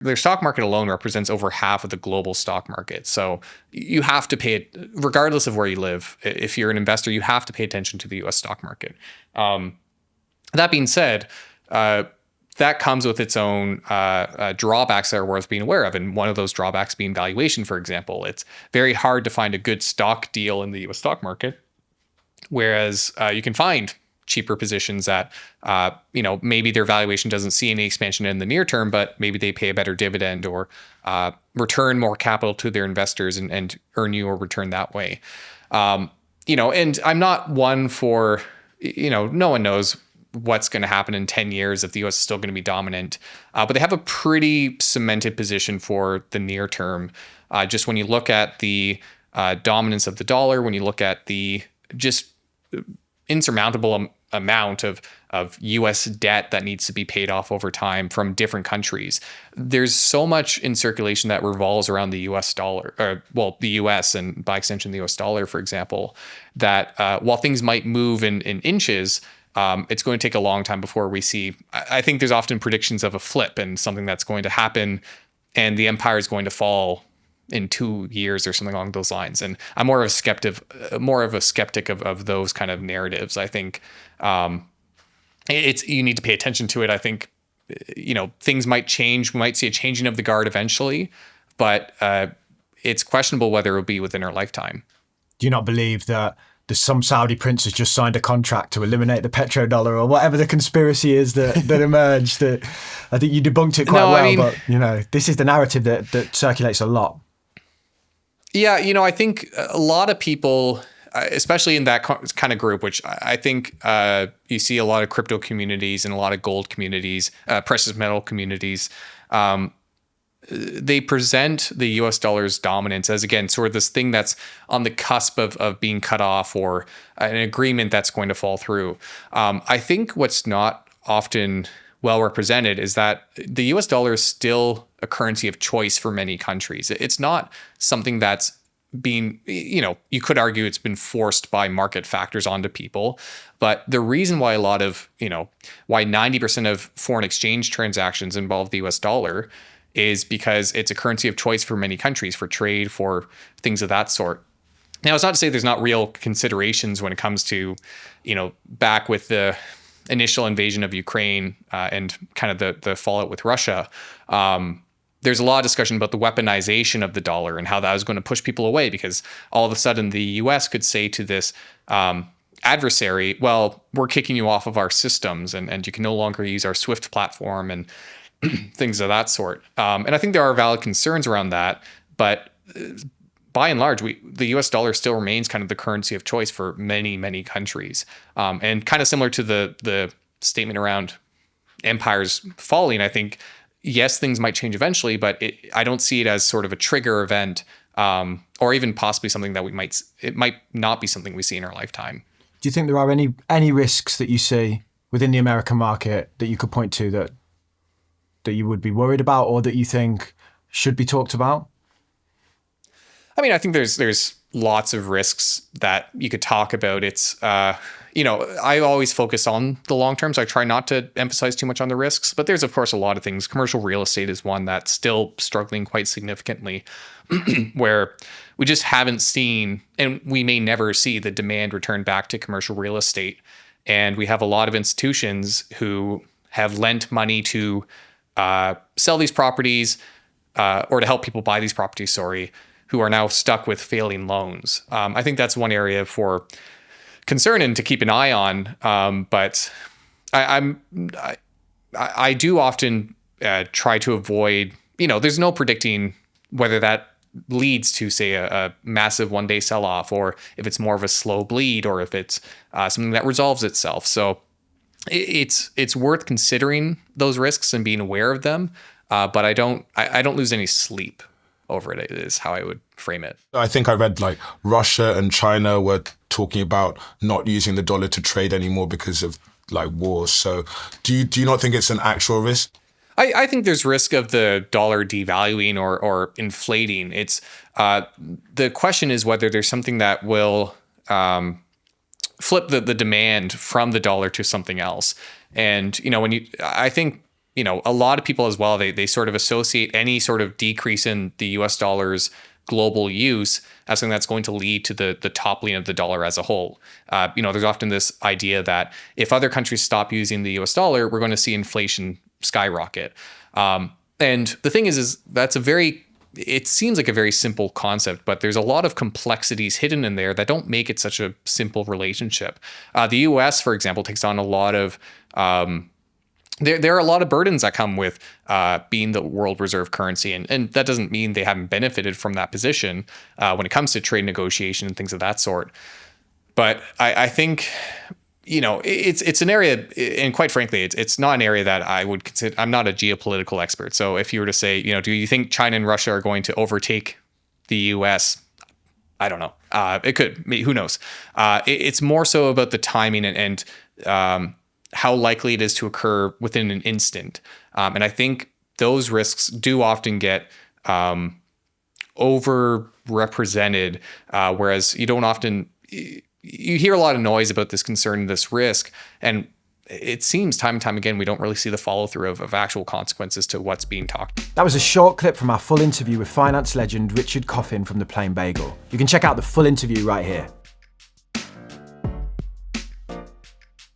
their stock market alone represents over half of the global stock market. So you have to pay it, regardless of where you live. If you're an investor, you have to pay attention to the U.S. stock market. That being said, that comes with its own drawbacks that are worth being aware of. And one of those drawbacks being valuation, for example. It's very hard to find a good stock deal in the U.S. stock market, whereas you can find cheaper positions that, maybe their valuation doesn't see any expansion in the near term, but maybe they pay a better dividend or return more capital to their investors and earn you a return that way. And I'm not one for, no one knows what's going to happen in 10 years if the US is still going to be dominant. But they have a pretty cemented position for the near term. Just when you look at the dominance of the dollar, when you look at the just insurmountable amount of US debt that needs to be paid off over time from different countries. There's so much in circulation that revolves around the US dollar, the US and by extension the US dollar, for example, that while things might move in inches, it's going to take a long time before we see. I think there's often predictions of a flip and something that's going to happen and the empire is going to fall in 2 years or something along those lines. And I'm more of a skeptic of those kind of narratives. I think you need to pay attention to it. I think, things might change. We might see a changing of the guard eventually, but it's questionable whether it will be within our lifetime. Do you not believe that some Saudi prince has just signed a contract to eliminate the petrodollar or whatever the conspiracy is that emerged? I think you debunked it quite but this is the narrative that circulates a lot. Yeah, I think a lot of people, especially in that kind of group, which I think you see a lot of crypto communities and a lot of gold communities, precious metal communities, they present the US dollar's dominance as, again, sort of this thing that's on the cusp of being cut off or an agreement that's going to fall through. I think what's not often well represented is that the US dollar is still a currency of choice for many countries. It's not something that's being, you could argue it's been forced by market factors onto people. But the reason why why 90% of foreign exchange transactions involve the US dollar is because it's a currency of choice for many countries, for trade, for things of that sort. Now, it's not to say there's not real considerations when it comes to, back with the initial invasion of Ukraine and kind of the fallout with Russia. There's a lot of discussion about the weaponization of the dollar and how that was going to push people away, because all of a sudden the US could say to this adversary, well, we're kicking you off of our systems and you can no longer use our SWIFT platform and things of that sort. And I think there are valid concerns around that, but by and large, the US dollar still remains kind of the currency of choice for many, many countries. And kind of similar to the statement around empires falling, I think, yes, things might change eventually, but I don't see it as sort of a trigger event, or even possibly something that it might not be something we see in our lifetime. Do you think there are any risks that you see within the American market that you could point to that you would be worried about or that you think should be talked about? I mean, I think there's lots of risks that you could talk about. It's, I always focus on the long term, so I try not to emphasize too much on the risks. But there's, of course, a lot of things. Commercial real estate is one that's still struggling quite significantly, where we just haven't seen, and we may never see, the demand return back to commercial real estate. And we have a lot of institutions who have lent money to sell these properties or to help people buy these properties, who are now stuck with failing loans. I think that's one area for concern and to keep an eye on. But I do often try to avoid, there's no predicting whether that leads to, say, a massive one-day sell-off, or if it's more of a slow bleed, or if it's something that resolves itself. So it's worth considering those risks and being aware of them. But I don't lose any sleep over it, is how I would frame it. I think I read like Russia and China were talking about not using the dollar to trade anymore because of like wars. So do you not think it's an actual risk? I think there's risk of the dollar devaluing or inflating. It's the question is whether there's something that will flip the demand from the dollar to something else. And I think a lot of people as well, they sort of associate any sort of decrease in the US dollar's global use as something that's going to lead to the toppling of the dollar as a whole. There's often this idea that if other countries stop using the US dollar, we're going to see inflation skyrocket. And the thing is it seems like a very simple concept, but there's a lot of complexities hidden in there that don't make it such a simple relationship. The US, for example, takes on a lot of there are a lot of burdens that come with being the world reserve currency. And that doesn't mean they haven't benefited from that position when it comes to trade negotiation and things of that sort. But I think, it's an area, and quite frankly, it's not an area that I would consider. I'm not a geopolitical expert. So if you were to say, do you think China and Russia are going to overtake the US? I don't know. It could. Who knows? It's more so about the timing and how likely it is to occur within an instant. And I think those risks do often get overrepresented, whereas you don't often, you hear a lot of noise about this concern, this risk, and it seems time and time again, we don't really see the follow through of actual consequences to what's being talked. That was a short clip from our full interview with finance legend Richard Coffin from The Plain Bagel. You can check out the full interview right here.